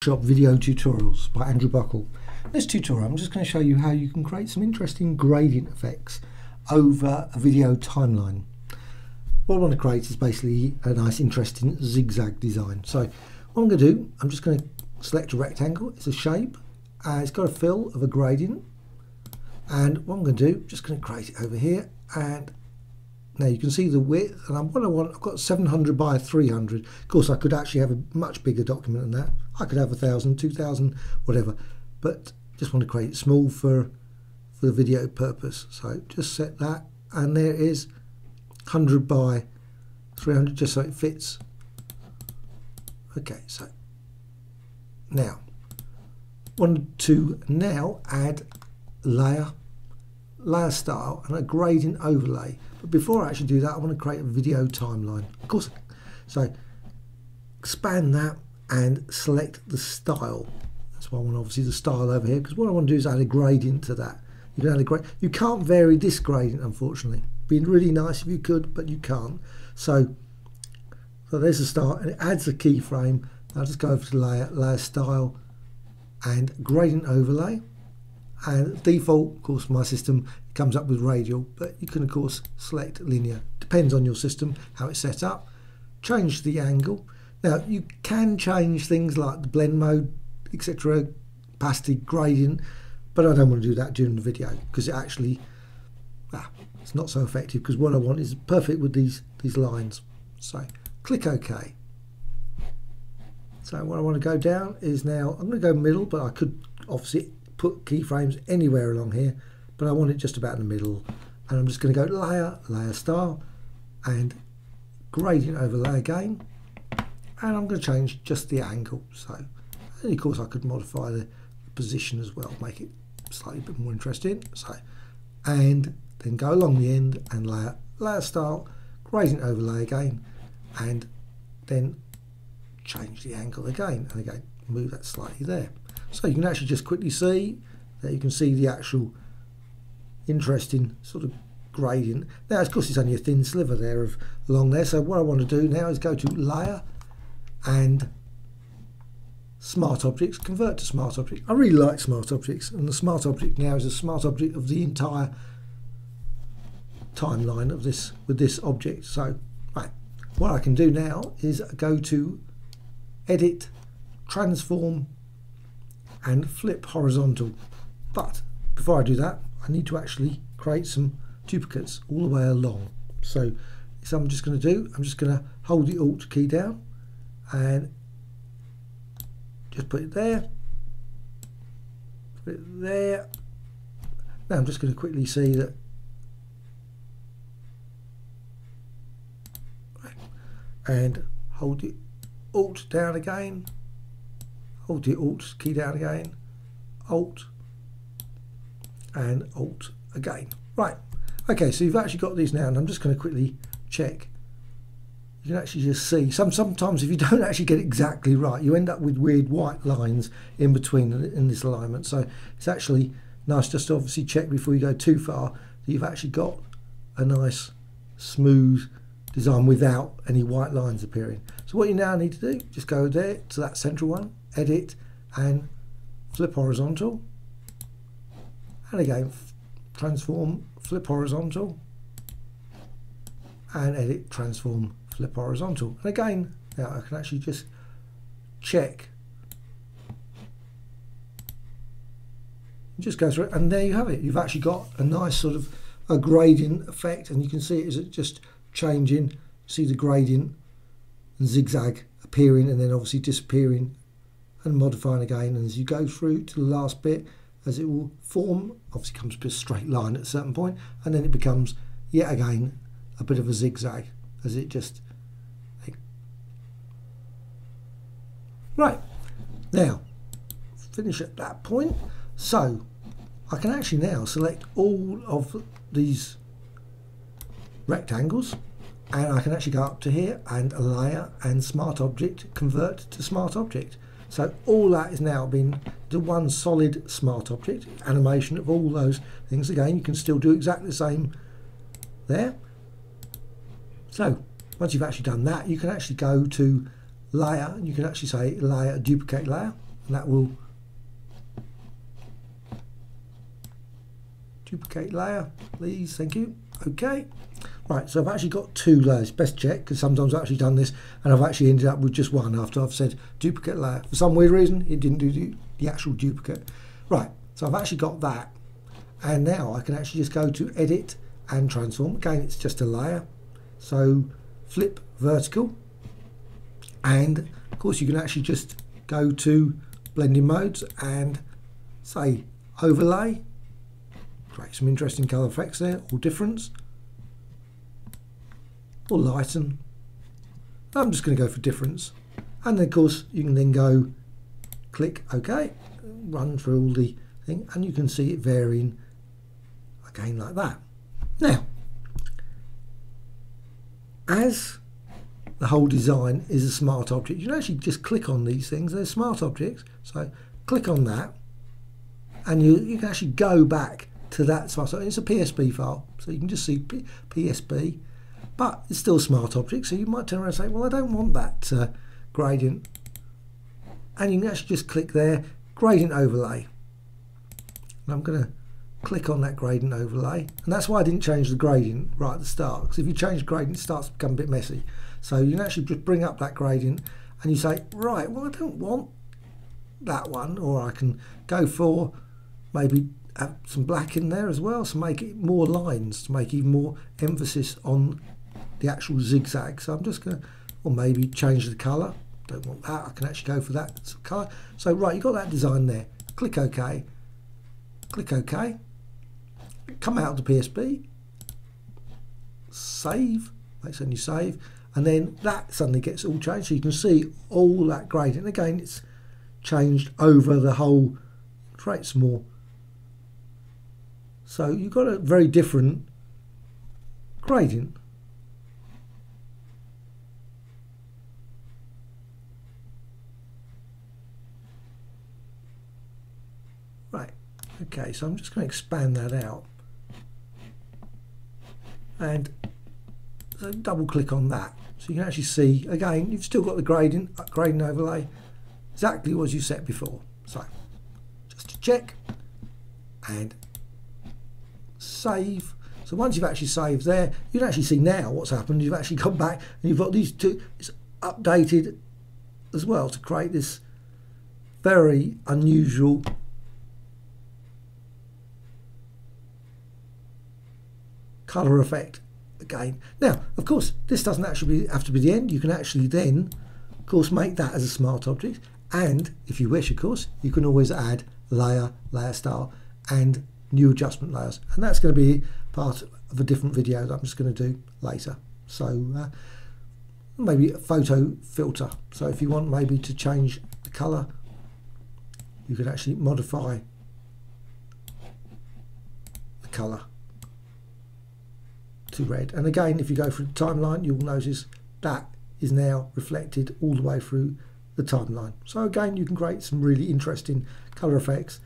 Shop video tutorials by Andrew Buckle. In this tutorial I'm just going to show you how you can create some interesting gradient effects over a video timeline. What I want to create is basically a nice interesting zigzag design. So what I'm going to do, I'm just going to select a rectangle. It's a shape, it's got a fill of a gradient, and what I'm going to do, I'm just going to create it over here, and now you can see the width, and what I want, I've got 700 by 300. Of course I could actually have a much bigger document than that. I could have 1,000, 2,000, whatever, but just want to create it small for the video purpose. So just set that, and there it is, 100 by 300, just so it fits. Okay, so now want to now add layer style and a gradient overlay. But before I actually do that, I want to create a video timeline. Of course, so expand that and select the style. That's why I want obviously the style over here, because what I want to do is add a gradient to that. You can add a gradient. You can't vary this gradient, unfortunately. Be really nice if you could, but you can't. So there's the start, and it adds a keyframe. I'll just go over to layer style and gradient overlay. And default, of course, my system comes up with radial, but you can of course select linear. Depends on your system how it's set up. Change the angle. Now you can change things like the blend mode, etc., opacity, gradient, but I don't want to do that during the video because it actually it's not so effective, because what I want is perfect with these lines. So click OK. So what I want to go down is, now I'm going to go middle, but I could obviously put keyframes anywhere along here, but I want it just about in the middle, and I'm just going to go layer style and gradient overlay again, and I'm going to change just the angle. So, and of course I could modify the position as well, make it slightly a bit more interesting. So, and then go along the end and layer style, gradient overlay again, and then change the angle again, and again move that slightly there. So you can actually just quickly see that you can see the actual interesting sort of gradient. Now of course it's only a thin sliver there of along there, so what I want to do now is go to layer and smart objects, convert to smart object. I really like smart objects, and the smart object now is a smart object of the entire timeline of this with this object. So right, what I can do now is go to edit, transform and flip horizontal. But before I do that, I need to actually create some duplicates all the way along. So I'm just going to do, I'm just going to hold the Alt key down and just put it there, put it there. Now I'm just going to quickly see that, and hold the Alt down again, hold the Alt key down again, Alt and Alt again. Right, okay, so you've actually got these now, and I'm just going to quickly check. You can actually just see sometimes if you don't actually get it exactly right, you end up with weird white lines in between in this alignment. So it's actually nice just to obviously check before you go too far that you've actually got a nice smooth design without any white lines appearing. So what you now need to do, just go there to that central one, edit and flip horizontal, and again transform, flip horizontal, and edit, transform, flip horizontal. And again, now I can actually just check, just go through it, and there you have it. You've actually got a nice sort of a gradient effect, and you can see it is just changing. See the gradient and zigzag appearing and then obviously disappearing and modifying again, and as you go through to the last bit, as it will form, obviously comes to a straight line at a certain point, and then it becomes yet again a bit of a zigzag as it just right. Now finish at that point, so I can actually now select all of these rectangles, and I can actually go up to here and layer and smart object, convert to smart object. So all that is now been the one solid smart object, animation of all those things. Again, you can still do exactly the same there. So once you've actually done that, you can actually go to layer, and you can actually say layer, duplicate layer, and that will duplicate layer, please, thank you. Okay, right, so I've actually got 2 layers. Best check, because sometimes I've actually done this and I've actually ended up with just one after I've said duplicate layer. For some weird reason it didn't do the actual duplicate. Right, so I've actually got that, and now I can actually just go to edit and transform. Again, it's just a layer, so flip vertical, and of course you can actually just go to blending modes and say overlay, create some interesting colour effects there, or difference, or lighten. I'm just going to go for difference, and then of course you can then go click OK, run through all the thing, and you can see it varying again like that. Now, as the whole design is a smart object, you can actually just click on these things. They're smart objects, so click on that, and you can actually go back to that smart object. It's a PSB file, so you can just see PSB, but it's still a smart object, so you might turn around and say, well, I don't want that gradient, and you can actually just click there, gradient overlay, and I'm going to click on that gradient overlay, and that's why I didn't change the gradient right at the start, because if you change the gradient it starts to become a bit messy. So you can actually just bring up that gradient and you say, right, well, I don't want that one, or I can go for maybe have some black in there as well, so make it more lines, to make even more emphasis on the actual zigzag. So I'm just going to, or maybe change the colour. Don't want that, I can actually go for that colour. So right, you've got that design there. Click OK, click OK, come out of the PSB, save, make sure you save, and then that suddenly gets all changed, so you can see all that gradient. Again, it's changed over the whole, creates more. So you've got a very different gradient. Right, okay, so I'm just going to expand that out, and so double click on that, so you can actually see, again, you've still got the gradient overlay exactly as you set before. So just to check and save. So once you've actually saved there, you can actually see now what's happened. You've actually gone back and you've got these two, it's updated as well to create this very unusual colour effect again. Now, of course, this doesn't actually have to be the end. You can actually then, of course, make that as a smart object, and if you wish, of course, you can always add layer, layer style, and new adjustment layers, and that's going to be part of a different video that I'm just going to do later. So maybe a photo filter, so if you want maybe to change the colour, you could actually modify the colour to red, and again, if you go through the timeline, you'll notice that is now reflected all the way through the timeline. So again, you can create some really interesting colour effects